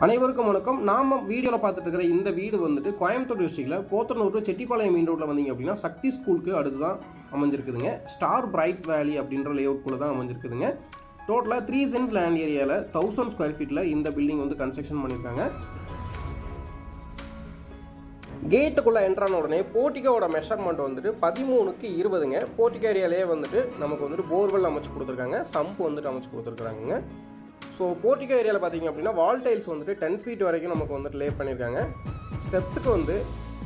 அனைவருக்கும் வணக்கம். நாம வீடியோவில் பார்த்துட்டு இருக்கிற இந்த வீடு வந்துட்டு கோயம்புத்தூர் டிஸ்ட்ரிக்ட்ல போத்தனூர் டு செட்டிப்பாளையம் மெயின் ரோட்டில் வந்தீங்க அப்படின்னா சக்தி ஸ்கூலுக்கு அடுத்து தான் அமைஞ்சிருக்குதுங்க. ஸ்டார் பிரைட் வேலி அப்படின்ற லேஅவுட்குள்ளே தான் அமைஞ்சிருக்குதுங்க. டோட்டலாக 3 சென்ட்ஸ் லேண்ட் ஏரியாவில் 1000 ஸ்கொயர் ஃபீட்டில் இந்த பில்டிங் வந்து கன்ஸ்ட்ரக்ஷன் பண்ணியிருக்காங்க. கேட்டுக்குள்ளே என்ட்ரான உடனே போர்ட்டிகோட மெஷர்மெண்ட் வந்துட்டு 13க்கு 20ங்க. போர்ட்டிகோ ஏரியாலே வந்துட்டு நமக்கு வந்துட்டு போர்வெல் அமைச்சு கொடுத்துருக்காங்க, சம்ப் வந்துட்டு அமைச்சு கொடுத்துருக்காங்க. ஸோ போர்ட்டிகோ ஏரியாவில் பார்த்தீங்க அப்படின்னா வால் டைல்ஸ் வந்துட்டு 10 ஃபீட் வரைக்கும் நமக்கு வந்துட்டு லே பண்ணியிருக்காங்க. ஸ்டெப்ஸுக்கு வந்து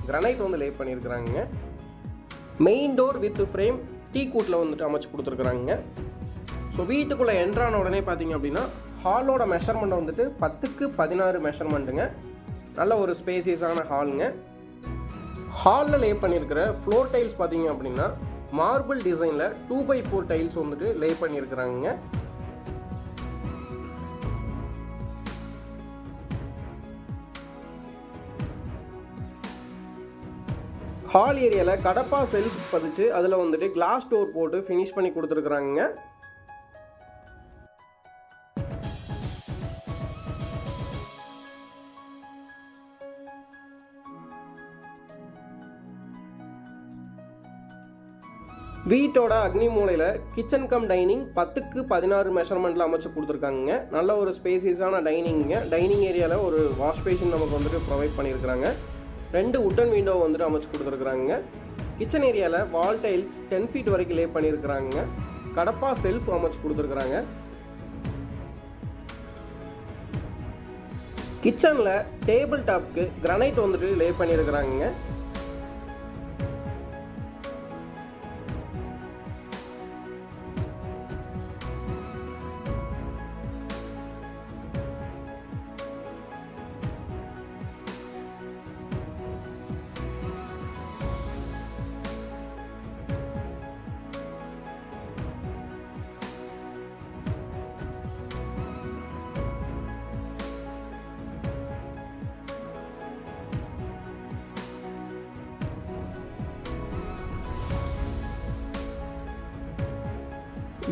கிரனைட் வந்து லே பண்ணியிருக்கிறாங்க. Main door with frame tea கூட்டில் வந்துட்டு அமைச்சு கொடுத்துருக்குறாங்க. ஸோ வீட்டுக்குள்ளே என்ட்ரான உடனே பார்த்தீங்க அப்படின்னா ஹாலோட மெஷர்மெண்ட் வந்துட்டு 10க்கு 16 மெஷர்மெண்ட்டுங்க. நல்ல ஒரு ஸ்பேசியஸான ஹாலுங்க. ஹாலில் லே பண்ணியிருக்கிற ஃப்ளோர் டைல்ஸ் பார்த்தீங்க அப்படின்னா மார்பிள் டிசைனில் 2x4 டைல்ஸ் வந்துட்டு லே பண்ணியிருக்கிறாங்க. ஹால் ஏரியாவில் கடப்பா செல்ஃப் பதிச்சு அதில் வந்துட்டு கிளாஸ் டோர் போட்டு ஃபினிஷ் பண்ணி கொடுத்துருக்குறாங்க. வீட்டோட அக்னி மூலையில் கிச்சன் கம் டைனிங் 10க்கு 16 மெஷர்மெண்ட்டில் அமைச்சு கொடுத்துருக்காங்க. நல்ல ஒரு ஸ்பேசியஸான டைனிங்க. டைனிங் ஏரியாவில் ஒரு வாஷ் பேஷன் நமக்கு வந்துட்டு ப்ரொவைட் பண்ணியிருக்கிறாங்க. 2 உட்டன் விண்டோ வந்துட்டு அமைச்சு கொடுத்துருக்குறாங்க. கிச்சன் ஏரியாவில் வால் டைல்ஸ் 10 ஃபீட் வரைக்கும் லே பண்ணியிருக்கிறாங்க. கடப்பா செல்ஃப் அமைச்சு கொடுத்துருக்குறாங்க. கிச்சனில் டேபிள் டாப்க்கு கிரானைட் வந்துட்டு லே பண்ணியிருக்கிறாங்க.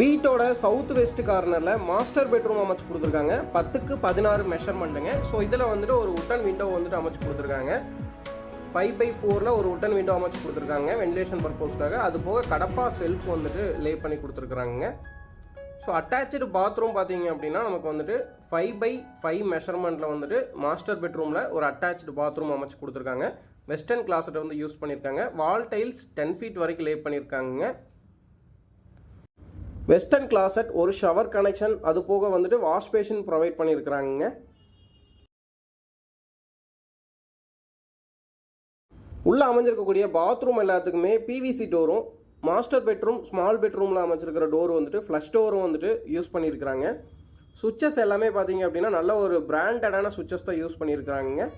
வீட்டோட சவுத் வெஸ்ட் கார்னரில் மாஸ்டர் பெட்ரூம் அமைச்சு கொடுத்துருக்காங்க. 10க்கு 16 மெஷர்மெண்ட்டுங்க. ஸோ இதில் வந்துட்டு ஒரு உட்டன் விண்டோ வந்துட்டு அமைச்சு கொடுத்துருக்காங்க. 5x4ல் ஒரு உட்டன் விண்டோ அமைச்சு கொடுத்துருக்காங்க வென்டிலேஷன் பர்பஸ்க்காக. அது போக கடப்பா செல்ஃப் வந்துட்டு லே பண்ணி கொடுத்துருக்குறாங்க. ஸோ அட்டாச்சு பாத்ரூம் பார்த்தீங்க அப்படின்னா நமக்கு வந்துட்டு 5x5 மெஷர்மெண்ட்டில் வந்துட்டு மாஸ்டர் பெட்ரூமில் ஒரு அட்டாச்சு பாத்ரூம் அமைச்சு கொடுத்துருக்காங்க. வெஸ்டர்ன் கிளாஸட்டை வந்து யூஸ் பண்ணியிருக்காங்க. வால் டைல்ஸ் 10 ஃபீட் வரைக்கும் லே பண்ணியிருக்காங்க. வெஸ்டர்ன் கிளாசட் ஒரு ஷவர் கனெக்ஷன், அது போக வந்துட்டு வாஷ் பேஷன் ப்ரொவைட் பண்ணியிருக்கிறாங்க. உள்ளே அமைஞ்சிருக்கக்கூடிய பாத்ரூம் எல்லாத்துக்குமே பிவிசி டோரும், மாஸ்டர் பெட்ரூம் ஸ்மால் பெட்ரூமில் அமைச்சிருக்கிற டோர் வந்துட்டு ஃப்ளஷ் டோரும் வந்துட்டு யூஸ் பண்ணியிருக்கிறாங்க. சுவிட்சஸ் எல்லாமே பார்த்தீங்க அப்படின்னா நல்ல ஒரு பிராண்டடான சுவிட்சஸ் தான் யூஸ் பண்ணியிருக்கிறாங்க.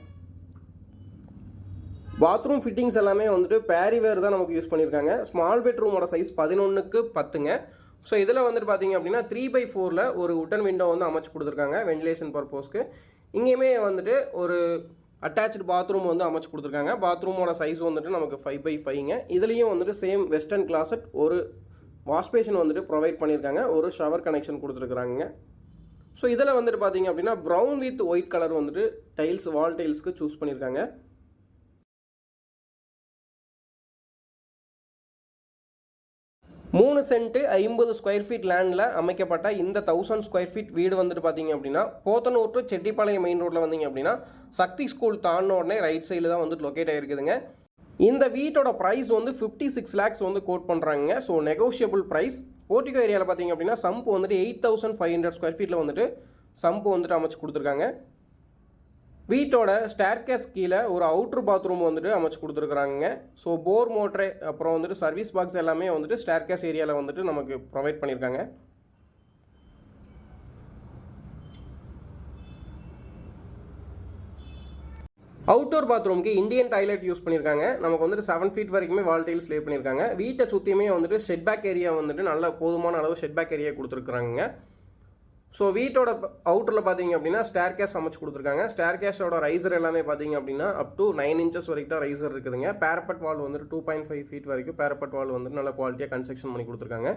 பாத்ரூம் ஃபிட்டிங்ஸ் எல்லாமே வந்துட்டு பேரிவேர் தான் நமக்கு யூஸ் பண்ணியிருக்காங்க. ஸ்மால் பெட்ரூமோட சைஸ் 11க்கு 10ங்க. ஸோ இதில் வந்துட்டு பார்த்தீங்க அப்படின்னா 3x4ல் ஒரு உட்டன் விண்டோ வந்து அமைச்சு கொடுத்துருக்காங்க வென்டிலேஷன் பர்பஸ்க்கு. இங்கேயுமே வந்துட்டு ஒரு அட்டாச்சு பாத்ரூம் வந்து அமைச்சு கொடுத்துருக்காங்க. பாத்ரூமோட சைஸ் வந்துட்டு நமக்கு 5x5ங்க. இதுலேயும் வந்துட்டு சேம் வெஸ்டர்ன் கிளாசட் ஒரு வாஷ் பேஷன் வந்துட்டு ப்ரொவைட் பண்ணியிருக்காங்க. ஒரு ஷவர் கனெக்ஷன் கொடுத்துருக்குறாங்க. ஸோ இதில் வந்துட்டு பார்த்தீங்க அப்படின்னா ப்ரௌன் வித் ஒயிட் கலர் வந்துட்டு டைல்ஸ் வால் டைல்ஸ்க்கு சூஸ் பண்ணியிருக்காங்க. 3 சென்ட் 50 ஸ்கொயர் ஃபீட் லேண்டில் அமைக்கப்பட்ட இந்த 1000 ஸ்கொயர் ஃபீட் வீடு வந்துட்டு பார்த்தீங்க அப்படின்னா போத்தனூர் டு செட்டிப்பாளையம் மெயின் ரோட்டில் வந்தீங்க அப்படின்னா சக்தி ஸ்கூல் தாண்டின உடனே ரைட் சைடில் தான் வந்துட்டு லொக்கேட் ஆகிருக்குதுங்க. இந்த வீட்டோட ப்ரைஸ் வந்து 56 lakhs வந்து கோட் பண்ணுறாங்க. So negotiable price. போர்ட்டிகோ ஏரியாவில் பார்த்தீங்க அப்படின்னா சம்ப் வந்துட்டு 8500 ஸ்கொயர் ஃபீட்டில் வந்துட்டு சம்ப் வந்துட்டு அமைச்சு கொடுத்துருக்காங்க. வீட்டோட ஸ்டேர்கேஸ் கீழே ஒரு அவுட்ரு பாத்ரூம் வந்துட்டு அமைச்சு கொடுத்துருக்குறாங்க. ஸோ போர் மோட்ரு அப்புறம் வந்துட்டு சர்வீஸ் பாக்ஸ் எல்லாமே வந்துட்டு ஸ்டேர்கேஸ் ஏரியாவில் வந்துட்டு நமக்கு ப்ரொவைட் பண்ணியிருக்காங்க. அவுட்டோர் பாத்ரூம்க்கு இந்தியன் டாய்லெட் யூஸ் பண்ணியிருக்காங்க. நமக்கு வந்துட்டு 7 ஃபீட் வரைக்குமே வால் டைல்ஸ் லே பண்ணியிருக்காங்க. வீட்டை சுற்றியுமே வந்துட்டு ஷெட் பேக் ஏரியா வந்துட்டு நல்ல போதுமான அளவு ஷெட் பேக் ஏரியா கொடுத்துருக்குறாங்க. ஸோ வீட்டோட அவுட்டரில் பார்த்தீங்க அப்படின்னா ஸ்டேர்கேஸ் அமைச்சு கொடுத்துருக்காங்க. ஸ்டேர்கேஸோட ரைசர் எல்லாமே பார்த்தீங்க அப்படின்னா அப் டு 9 inches வரைக்கும் தான் ரைசர் இருக்குதுங்க. பேரப்பட் வால் வந்துட்டு 2.5 feet வரைக்கும் பேரப்பட் வால் வந்துட்டு நல்ல குவாலிட்டியாக கன்ஸ்ட்ரக்ஷன் பண்ணி கொடுத்துருக்காங்க.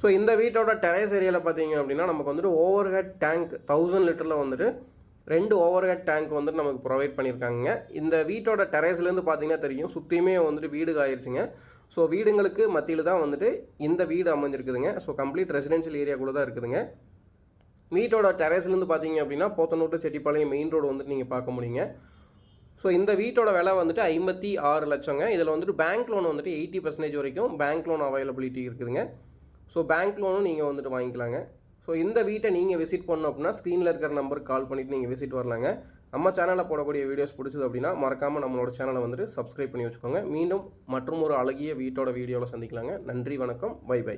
ஸோ இந்த வீட்டோட டெரேஸ் ஏரியாவில் பார்த்தீங்க அப்படின்னா நமக்கு வந்துட்டு ஓவர் ஹெட் டேங்க் 1000 லிட்டரில் வந்துட்டு 2 ஓவர் ஹெட் டேங்க் வந்துட்டு நமக்கு ப்ரொவைட் பண்ணியிருக்காங்க. இந்த வீட்டோட டெரேஸ்லேருந்து பார்த்தீங்கன்னா தெரியும், சுற்றியுமே வந்துட்டு வீடு ஆயிருச்சுங்க. ஸோ வீடுங்களுக்கு மத்தியில் தான் வந்துட்டு இந்த வீடு அமைஞ்சிருக்குதுங்க. ஸோ கம்ப்ளீட் ரெசிடென்ஷியல் ஏரியாக்குள்ளே தான் இருக்குதுங்க. வீட்டோட டெரேஸ்லேருந்து பார்த்தீங்க அப்படின்னா போத்தனூர் செட்டிப்பாளையம் மெயின் ரோடு வந்துட்டு நீங்கள் பார்க்க முடியுங்க. ஸோ இந்த வீட்டோட விலை வந்துட்டு 56 லட்சங்க. இதில் வந்துட்டு பேங்க் லோன் வந்துட்டு 80% வரைக்கும் பேங்க் லோன் அவைலபிலிட்டி இருக்குதுங்க. ஸோ பேங்க் லோனும் நீங்கள் வந்துட்டு வாங்கிக்கலாங்க. ஸோ இந்த வீட்டை நீங்கள் விசிட் பண்ணணும் அப்படின்னா ஸ்க்ரீனில் இருக்கிற நம்பருக்கு கால் பண்ணிவிட்டு நீங்கள் விசிட் வரலாங்க. நம்ம சேனலில் போடக்கூடிய வீடியோஸ் பிடிச்சது அப்படின்னா மறக்காமல் நம்மளோட சேனலை வந்துட்டு சப்ஸ்கிரைப் பண்ணி வச்சுக்கோங்க. மீண்டும் மற்றும் ஒரு அழகிய வீட்டோட வீடியோவில் சந்திக்கலாங்க. நன்றி, வணக்கம், பை பை.